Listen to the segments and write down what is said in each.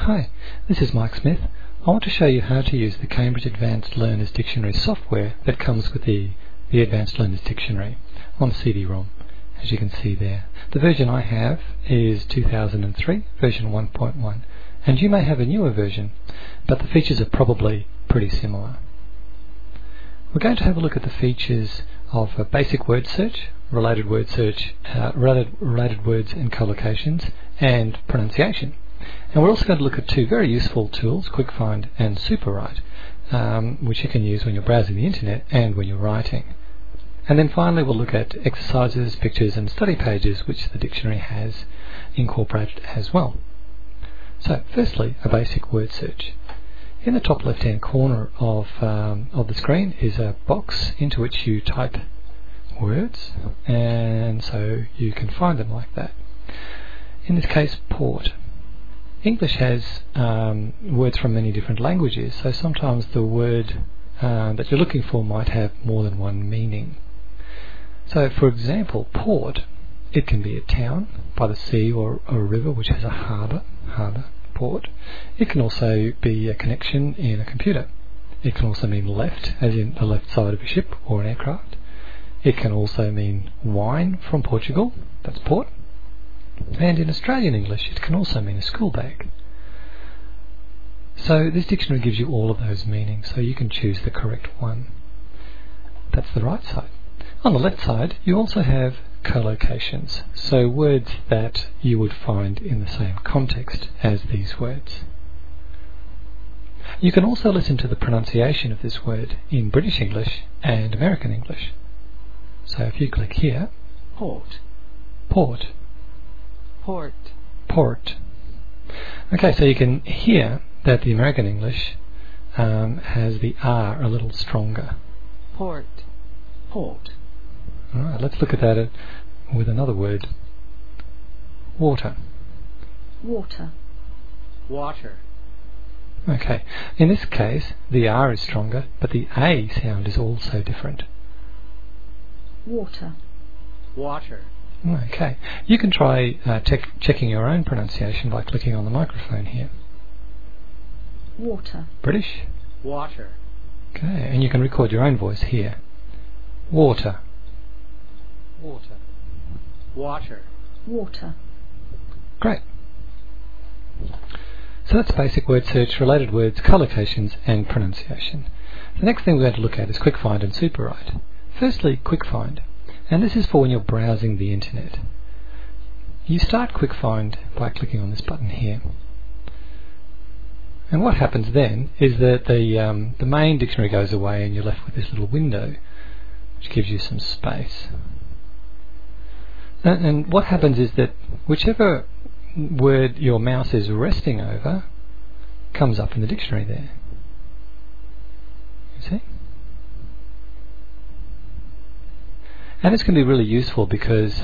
Hi, this is Mike Smith. I want to show you how to use the Cambridge Advanced Learners Dictionary software that comes with the Advanced Learners Dictionary on CD-ROM, as you can see there. The version I have is 2003, version 1.1, and you may have a newer version, but the features are probably pretty similar. We're going to have a look at the features of a basic word search, related word search, related words and collocations, and pronunciation. And we're also going to look at two very useful tools, QuickFind and SuperWrite, which you can use when you're browsing the internet and when you're writing. And then finally we'll look at exercises, pictures and study pages, which the dictionary has incorporated as well. So firstly, a basic word search. In the top left hand corner of the screen is a box into which you type words, and so you can find them like that. In this case, port. English has words from many different languages, so sometimes the word that you're looking for might have more than one meaning. So for example, port, it can be a town by the sea or a river which has a harbour, port. It can also be a connection in a computer. It can also mean left, as in the left side of a ship or an aircraft. It can also mean wine from Portugal, that's port. And in Australian English it can also mean a school bag. So this dictionary gives you all of those meanings, so you can choose the correct one. That's the right side. On the left side you also have collocations, so words that you would find in the same context as these words. You can also listen to the pronunciation of this word in British English and American English. So if you click here, port, port, port, port. Okay, so you can hear that the American English has the R a little stronger. port, port. Alright, let's look at that with another word. Water. Water, water. Okay, in this case the R is stronger, but the A sound is also different. Water, water. Okay, you can try checking your own pronunciation by clicking on the microphone here. Water, British? water. Okay, and you can record your own voice here. Water. Water, water, water. Great. So that's basic word search, related words, collocations and pronunciation. The next thing we're going to look at is QuickFind and SuperWrite. Firstly, QuickFind, and this is for when you're browsing the internet. You start QuickFind by clicking on this button here. And what happens then is that the main dictionary goes away and you're left with this little window which gives you some space. And what happens is that whichever word your mouse is resting over comes up in the dictionary there. You see? And this can be really useful because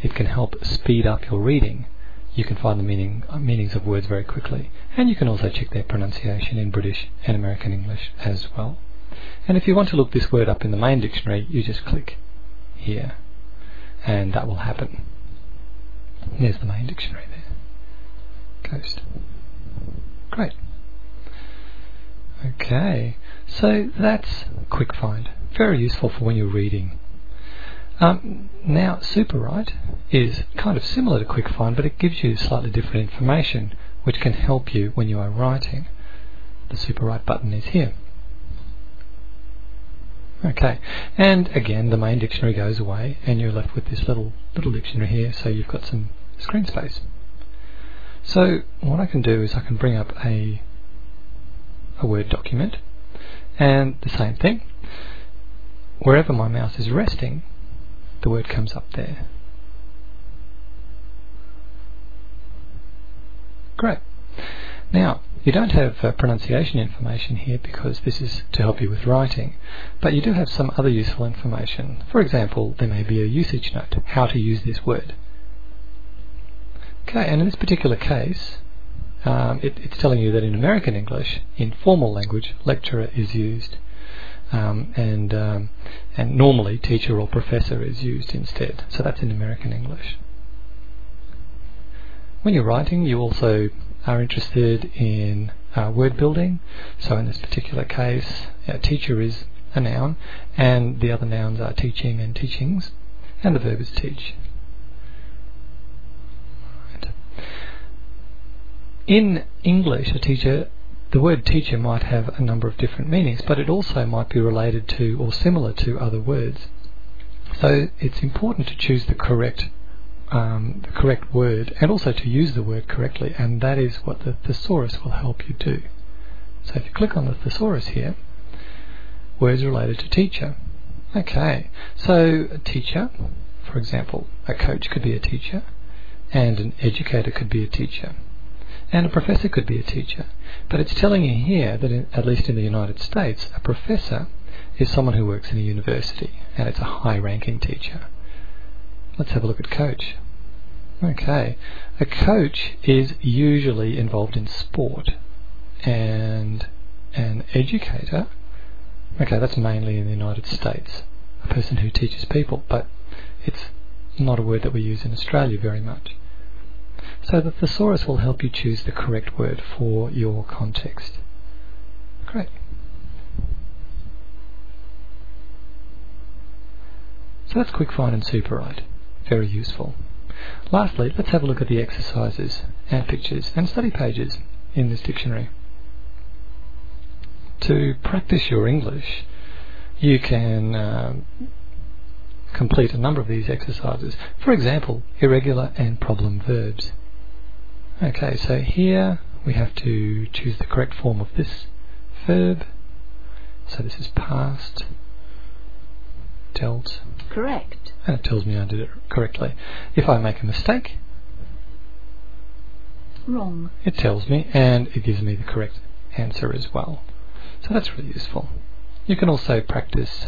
it can help speed up your reading. You can find the meanings of words very quickly, and you can also check their pronunciation in British and American English as well. And if you want to look this word up in the main dictionary, you just click here and that will happen. There's the main dictionary there. Coast. Great. Okay, so that's QuickFind. Very useful for when you're reading. Now SuperWrite is kind of similar to QuickFind, but it gives you slightly different information which can help you when you are writing. The SuperWrite button is here. Okay, and again the main dictionary goes away and you're left with this little dictionary here, so you've got some screen space. So what I can do is I can bring up a Word document, and the same thing, wherever my mouse is resting the word comes up there. Great. Now you don't have pronunciation information here because this is to help you with writing, but you do have some other useful information. For example, there may be a usage note, how to use this word. Okay, and in this particular case it's telling you that in American English, in formal language, lecturer is used, and normally teacher or professor is used instead. So that's in American English. When you're writing, you also are interested in word building. So in this particular case, teacher is a noun, and the other nouns are teaching and teachings, and the verb is teach. Right. In English, the word teacher might have a number of different meanings, but it also might be related to or similar to other words. So it's important to choose the correct word, and also to use the word correctly, and that is what the thesaurus will help you do. So if you click on the thesaurus here, words related to teacher. Okay, so a teacher, for example, a coach could be a teacher, and an educator could be a teacher, and a professor could be a teacher. But it's telling you here that at least in the United States, a professor is someone who works in a university, and it's a high-ranking teacher. Let's have a look at coach. Okay, a coach is usually involved in sport, and an educator, okay, that's mainly in the United States, a person who teaches people, but it's not a word that we use in Australia very much. So the thesaurus will help you choose the correct word for your context. Great. So that's quick find and SuperWrite. Very useful. Lastly, let's have a look at the exercises and pictures and study pages in this dictionary. To practice your English, you can complete a number of these exercises. For example, irregular and problem verbs. Okay, so here we have to choose the correct form of this verb. So this is past, dealt. Correct. And it tells me I did it correctly. If I make a mistake, wrong. It tells me, and it gives me the correct answer as well. So that's really useful. You can also practice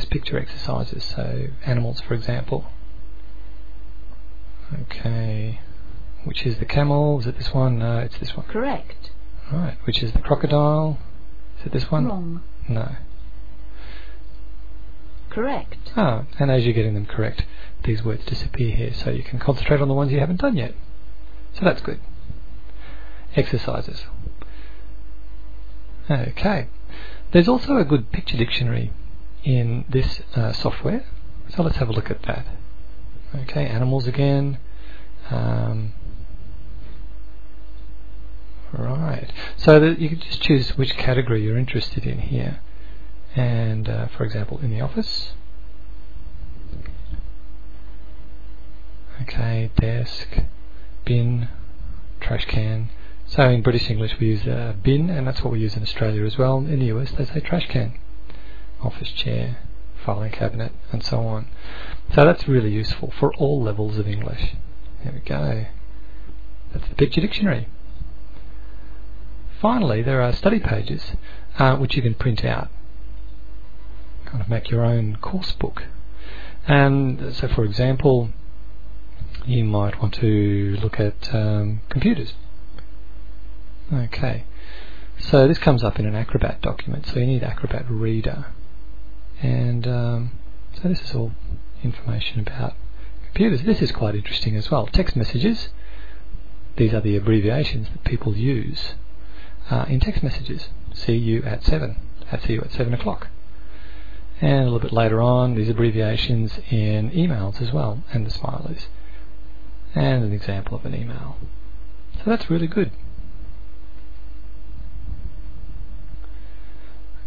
picture exercises. So animals, for example. Okay, which is the camel? Is it this one? No, it's this one. Correct. Right, which is the crocodile? Is it this one? Wrong. No. Correct. Ah, and as you're getting them correct, these words disappear here, so you can concentrate on the ones you haven't done yet. So that's good. Exercises. Okay. There's also a good picture dictionary in this software, so let's have a look at that. Okay, animals again. Right. So that you can just choose which category you're interested in here. And for example, in the office. Okay, desk, bin, trash can. So in British English we use bin, and that's what we use in Australia as well. In the US they say trash can. Office chair, filing cabinet, and so on. So that's really useful for all levels of English. There we go. That's the picture dictionary. Finally, there are study pages which you can print out. Kind of make your own course book. And so for example, you might want to look at computers. Okay, so this comes up in an Acrobat document, so you need Acrobat Reader. And so this is all information about computers. This is quite interesting as well. Text messages. These are the abbreviations that people use in text messages. See you at 7. See you at 7 o'clock. And a little bit later on, these abbreviations in emails as well, and the smileys. And an example of an email. So that's really good.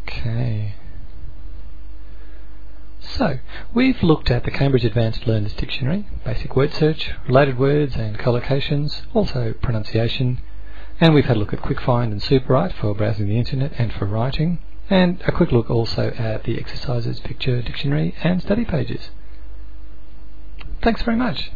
Okay. So, we've looked at the Cambridge Advanced Learners Dictionary, basic word search, related words and collocations, also pronunciation, and we've had a look at Quick Find and SuperWrite for browsing the internet and for writing, and a quick look also at the exercises, picture dictionary and study pages. Thanks very much.